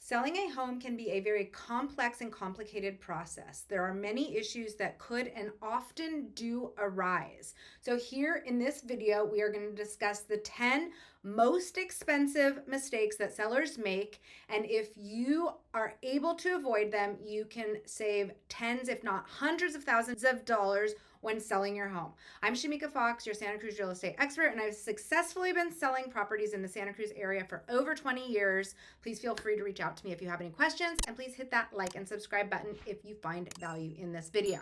Selling a home can be a very complex and complicated process. There are many issues that could and often do arise. So here in this video, we are going to discuss the 10 most expensive mistakes that sellers make. And if you are able to avoid them, you can save tens, if not hundreds of thousands of dollars when selling your home. I'm Shemeika Fox, your Santa Cruz real estate expert, and I've successfully been selling properties in the Santa Cruz area for over 20 years. Please feel free to reach out to me if you have any questions, and please hit that like and subscribe button if you find value in this video.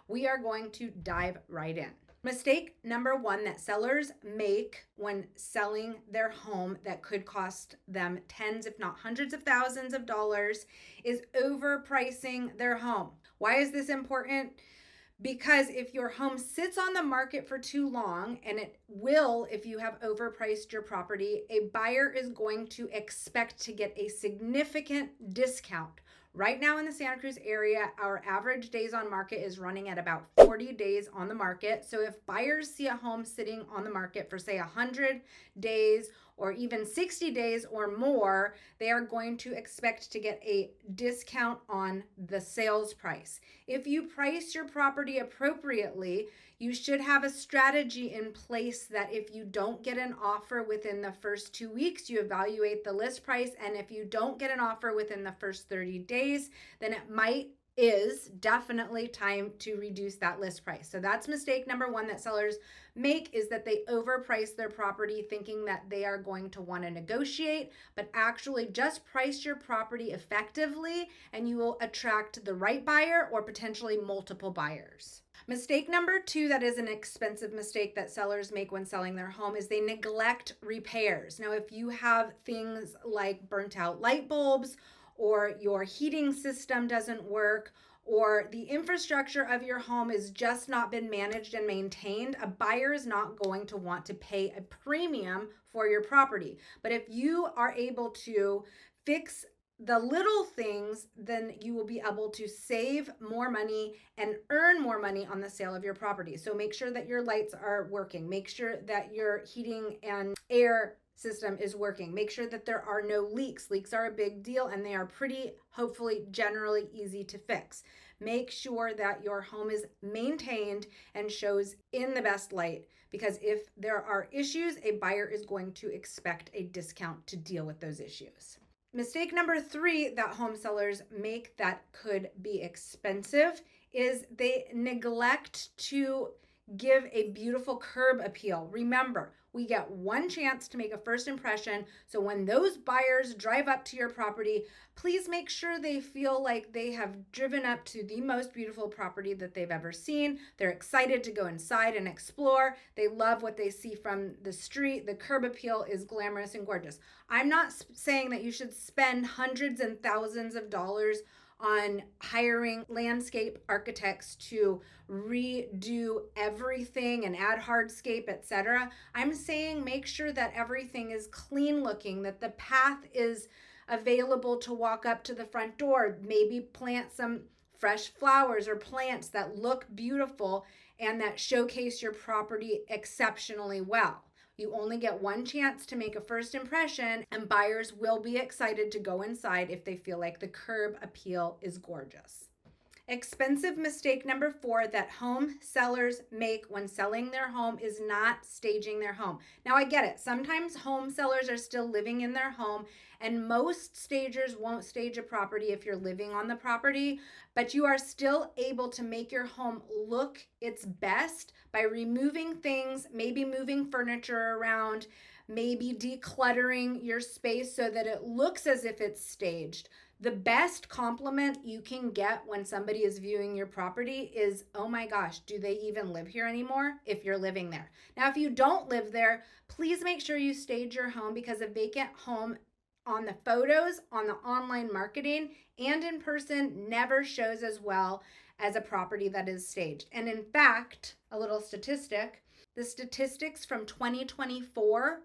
We are going to dive right in. Mistake number one that sellers make when selling their home that could cost them tens, if not hundreds of thousands of dollars, is overpricing their home. Why is this important? Because if your home sits on the market for too long, and it will if you have overpriced your property, a buyer is going to expect to get a significant discount. Right now in the Santa Cruz area, our average days on market is running at about 40 days on the market. So if buyers see a home sitting on the market for say 100 days or even 60 days or more, they are going to expect to get a discount on the sales price. If you price your property appropriately, you should have a strategy in place that if you don't get an offer within the first 2 weeks, you evaluate the list price. And if you don't get an offer within the first 30 days, then it is definitely time to reduce that list price. So that's mistake number one that sellers make, is that they overprice their property thinking that they are going to want to negotiate, but actually just price your property effectively and you will attract the right buyer or potentially multiple buyers. Mistake number two that is an expensive mistake that sellers make when selling their home is they neglect repairs. Now, if you have things like burnt out light bulbs, or your heating system doesn't work, or the infrastructure of your home has just not been managed and maintained, a buyer is not going to want to pay a premium for your property. But if you are able to fix the little things, then you will be able to save more money and earn more money on the sale of your property. So make sure that your lights are working. Make sure that your heating and air system is working. Make sure that there are no leaks. Leaks are a big deal and they are hopefully generally easy to fix. Make sure that your home is maintained and shows in the best light, because if there are issues, a buyer is going to expect a discount to deal with those issues. Mistake number three that home sellers make that could be expensive is they neglect to give a beautiful curb appeal. Remember, we get one chance to make a first impression. So when those buyers drive up to your property, please make sure they feel like they have driven up to the most beautiful property that they've ever seen. They're excited to go inside and explore. They love what they see from the street. The curb appeal is glamorous and gorgeous. I'm not saying that you should spend hundreds and thousands of dollars on hiring landscape architects to redo everything and add hardscape, etc. I'm saying make sure that everything is clean looking, that the path is available to walk up to the front door. Maybe plant some fresh flowers or plants that look beautiful and that showcase your property exceptionally well. You only get one chance to make a first impression, and buyers will be excited to go inside if they feel like the curb appeal is gorgeous. Expensive mistake number four that home sellers make when selling their home is not staging their home. Now, I get it. Sometimes home sellers are still living in their home, and most stagers won't stage a property if you're living on the property, but you are still able to make your home look its best by removing things, maybe moving furniture around, maybe decluttering your space so that it looks as if it's staged. The best compliment you can get when somebody is viewing your property is, oh my gosh, do they even live here anymore? If you're living there. Now, if you don't live there, please make sure you stage your home, because a vacant home on the photos, on the online marketing, and in person never shows as well as a property that is staged. And in fact, a little statistic, the statistics from 2024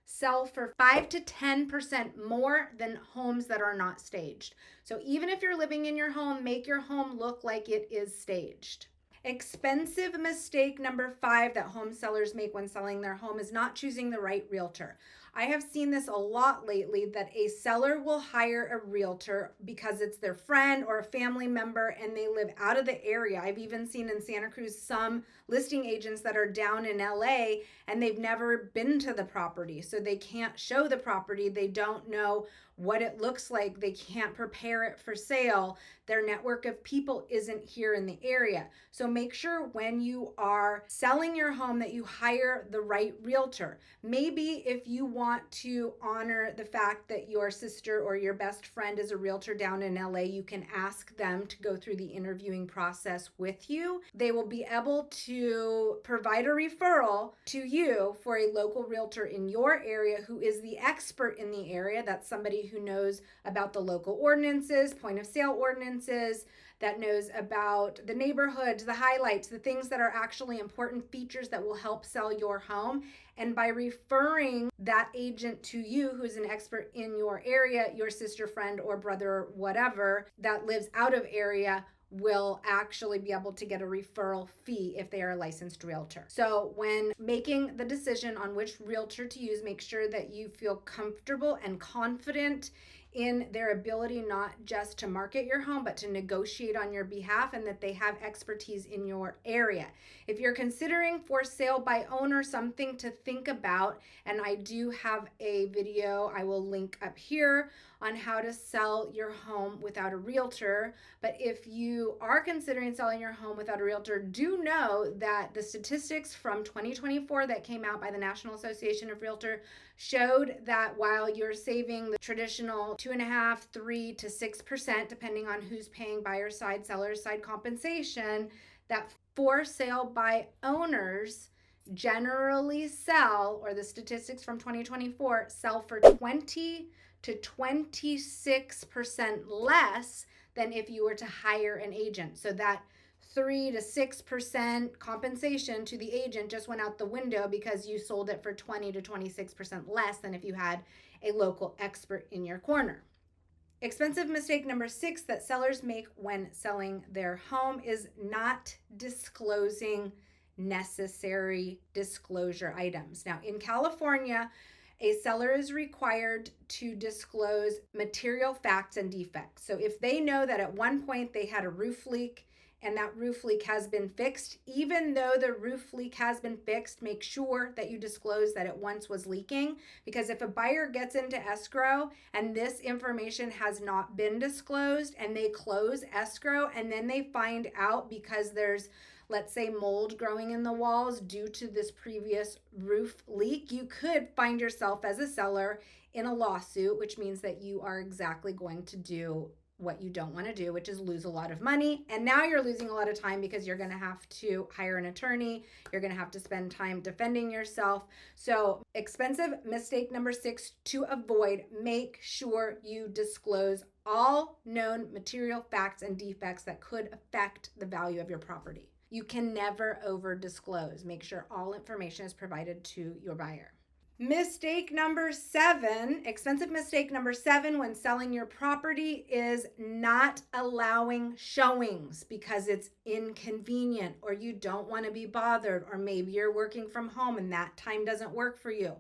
sell for 5 to 10% more than homes that are not staged. So even if you're living in your home, make your home look like it is staged. Expensive mistake number 5 that home sellers make when selling their home is not choosing the right realtor. I have seen this a lot lately, that a seller will hire a realtor because it's their friend or a family member and they live out of the area. I've even seen in Santa Cruz some listing agents that are down in LA and they've never been to the property. So they can't show the property. They don't know what it looks like. They can't prepare it for sale. Their network of people isn't here in the area. So make sure when you are selling your home that you hire the right realtor. Maybe if you want to honor the fact that your sister or your best friend is a realtor down in LA, you can ask them to go through the interviewing process with you. They will be able to provide a referral to you for a local realtor in your area who is the expert in the area. That's somebody who knows about the local ordinances, point of sale ordinances, that knows about the neighborhoods, the highlights, the things that are actually important features that will help sell your home. And by referring that agent to you, who's an expert in your area, your sister, friend, or brother, whatever, that lives out of area, will actually be able to get a referral fee if they are a licensed realtor. So when making the decision on which realtor to use, make sure that you feel comfortable and confident in their ability not just to market your home, but to negotiate on your behalf, and that they have expertise in your area. If you're considering for sale by owner, something to think about, and I do have a video I will link up here on how to sell your home without a realtor. But if you are considering selling your home without a realtor, do know that the statistics from 2024 that came out by the National Association of Realtors showed that while you're saving the traditional 2.5%, 3% to 6%, depending on who's paying buyer side, seller side compensation, that for sale by owners generally sell, or the statistics from 2024 sell for 20 to 26% less than if you were to hire an agent. So that 3 to 6% compensation to the agent just went out the window because you sold it for 20 to 26% less than if you had a local expert in your corner. Expensive mistake number 6 that sellers make when selling their home is not disclosing necessary disclosure items. Now, in California, a seller is required to disclose material facts and defects. So if they know that at one point they had a roof leak and that roof leak has been fixed, even though the roof leak has been fixed, make sure that you disclose that it once was leaking. Because if a buyer gets into escrow and this information has not been disclosed and they close escrow and then they find out because there's, let's say, mold growing in the walls due to this previous roof leak, you could find yourself as a seller in a lawsuit, which means that you are exactly going to do what you don't want to do, which is lose a lot of money. And now you're losing a lot of time because you're going to have to hire an attorney. You're going to have to spend time defending yourself. So expensive mistake number 6 to avoid, make sure you disclose all known material facts and defects that could affect the value of your property. You can never over disclose. Make sure all information is provided to your buyer. Mistake number 7, expensive mistake number 7 when selling your property is not allowing showings because it's inconvenient or you don't want to be bothered, or maybe you're working from home and that time doesn't work for you.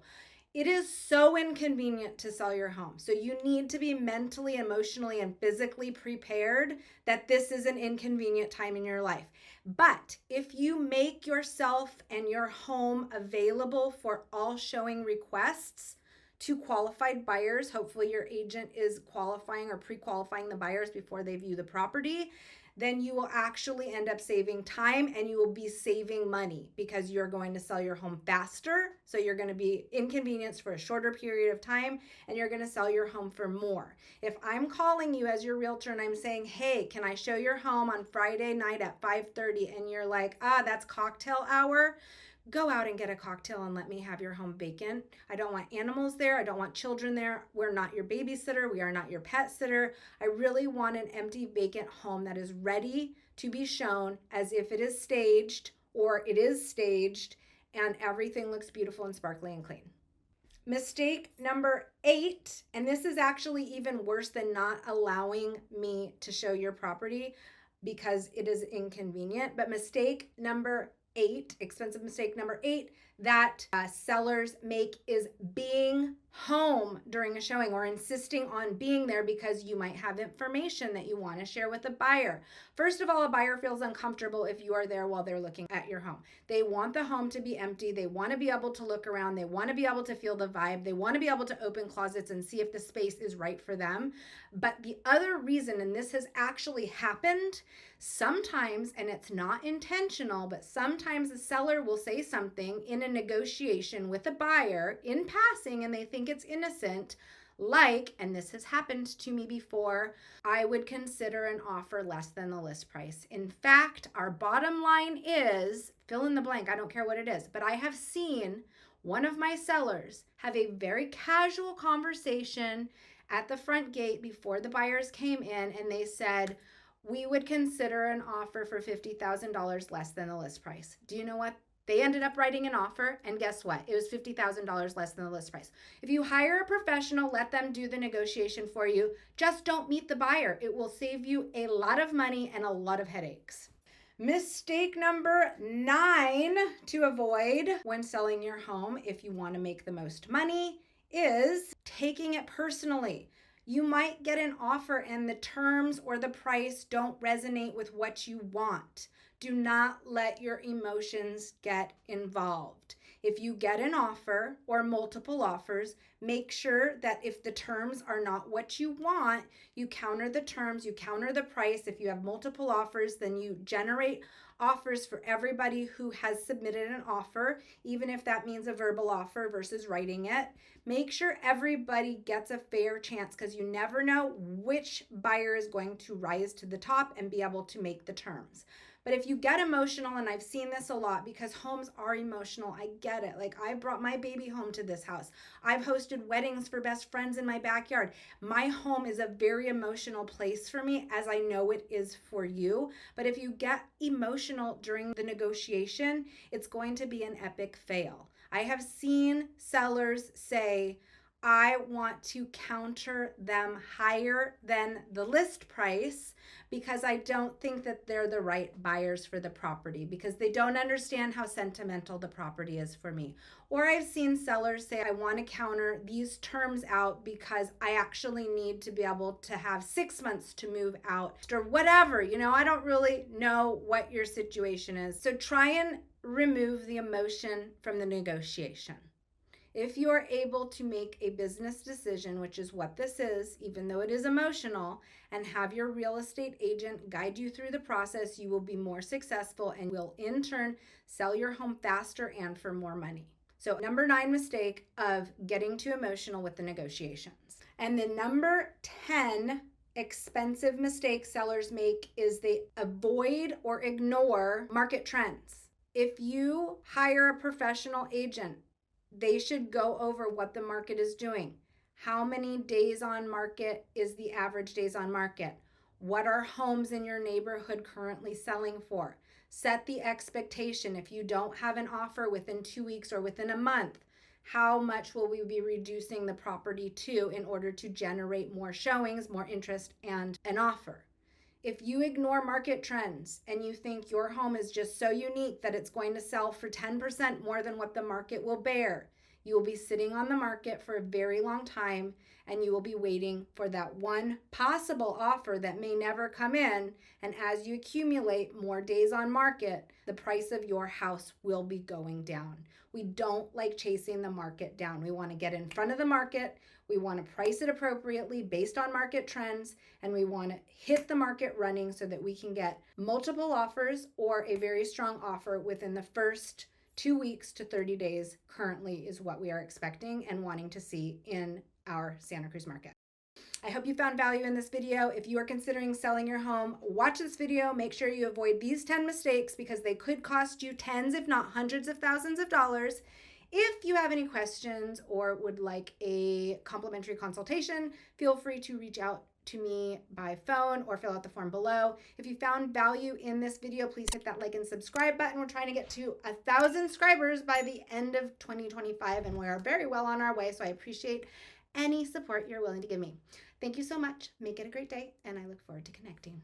It is so inconvenient to sell your home. So you need to be mentally, emotionally, and physically prepared that this is an inconvenient time in your life. But if you make yourself and your home available for all showing requests to qualified buyers, hopefully your agent is qualifying or pre-qualifying the buyers before they view the property, then you will actually end up saving time and you will be saving money because you're going to sell your home faster. So you're going to be inconvenienced for a shorter period of time and you're going to sell your home for more. If I'm calling you as your realtor and I'm saying, hey, can I show your home on Friday night at 5:30? And you're like, that's cocktail hour. Go out and get a cocktail and let me have your home vacant. I don't want animals there. I don't want children there. We're not your babysitter. We are not your pet sitter. I really want an empty, vacant home that is ready to be shown as if it is staged or it is staged and everything looks beautiful and sparkly and clean. Mistake number 8, and this is actually even worse than not allowing me to show your property because it is inconvenient, but mistake number 8, expensive mistake number 8, that sellers make is being home during a showing or insisting on being there because you might have information that you want to share with a buyer. First of all, a buyer feels uncomfortable if you are there while they're looking at your home. They want the home to be empty. They want to be able to look around. They want to be able to feel the vibe. They want to be able to open closets and see if the space is right for them. But the other reason, and this has actually happened sometimes, and it's not intentional, but sometimes the seller will say something in a negotiation with a buyer in passing and they think it's innocent, like, and this has happened to me before, I would consider an offer less than the list price. In fact, our bottom line is, fill in the blank, I don't care what it is, but I have seen one of my sellers have a very casual conversation at the front gate before the buyers came in, and they said, we would consider an offer for $50,000 less than the list price. Do you know what? They ended up writing an offer, and guess what? It was $50,000 less than the list price. If you hire a professional, let them do the negotiation for you. Just don't meet the buyer. It will save you a lot of money and a lot of headaches. Mistake number 9 to avoid when selling your home, if you want to make the most money, is taking it personally. You might get an offer and the terms or the price don't resonate with what you want. Do not let your emotions get involved. If you get an offer or multiple offers, make sure that if the terms are not what you want, you counter the terms, you counter the price. If you have multiple offers, then you generate offers for everybody who has submitted an offer, even if that means a verbal offer versus writing it. Make sure everybody gets a fair chance, because you never know which buyer is going to rise to the top and be able to make the terms. But if you get emotional, and I've seen this a lot because homes are emotional, I get it. Like, I brought my baby home to this house. I've hosted weddings for best friends in my backyard. My home is a very emotional place for me, as I know it is for you. But if you get emotional during the negotiation, it's going to be an epic fail. I have seen sellers say, I want to counter them higher than the list price because I don't think that they're the right buyers for the property, because they don't understand how sentimental the property is for me. Or I've seen sellers say, I want to counter these terms out because I actually need to be able to have 6 months to move out, or whatever. I don't really know what your situation is. So try and remove the emotion from the negotiation. If you are able to make a business decision, which is what this is, even though it is emotional, and have your real estate agent guide you through the process, you will be more successful and will in turn sell your home faster and for more money. So number 9 mistake of getting too emotional with the negotiations. And the number 10 expensive mistake sellers make is they avoid or ignore market trends. If you hire a professional agent, they should go over what the market is doing. How many days on market is the average days on market? What are homes in your neighborhood currently selling for? Set the expectation. If you don't have an offer within 2 weeks or within a month, how much will we be reducing the property to in order to generate more showings, more interest, and an offer? If you ignore market trends and you think your home is just so unique that it's going to sell for 10% more than what the market will bear, you will be sitting on the market for a very long time, and you will be waiting for that one possible offer that may never come in. And as you accumulate more days on market, the price of your house will be going down. We don't like chasing the market down. We want to get in front of the market. We want to price it appropriately based on market trends, and we want to hit the market running so that we can get multiple offers or a very strong offer within the first 2 weeks to 30 days currently is what we are expecting and wanting to see in our Santa Cruz market. I hope you found value in this video. If you are considering selling your home, watch this video. Make sure you avoid these 10 mistakes because they could cost you tens, if not hundreds of thousands of dollars. If you have any questions or would like a complimentary consultation, feel free to reach out to me by phone or fill out the form below. If you found value in this video, please hit that like and subscribe button. We're trying to get to 1,000 subscribers by the end of 2025, and we're very well on our way, so I appreciate any support you're willing to give me. Thank you so much. Make it a great day, and I look forward to connecting.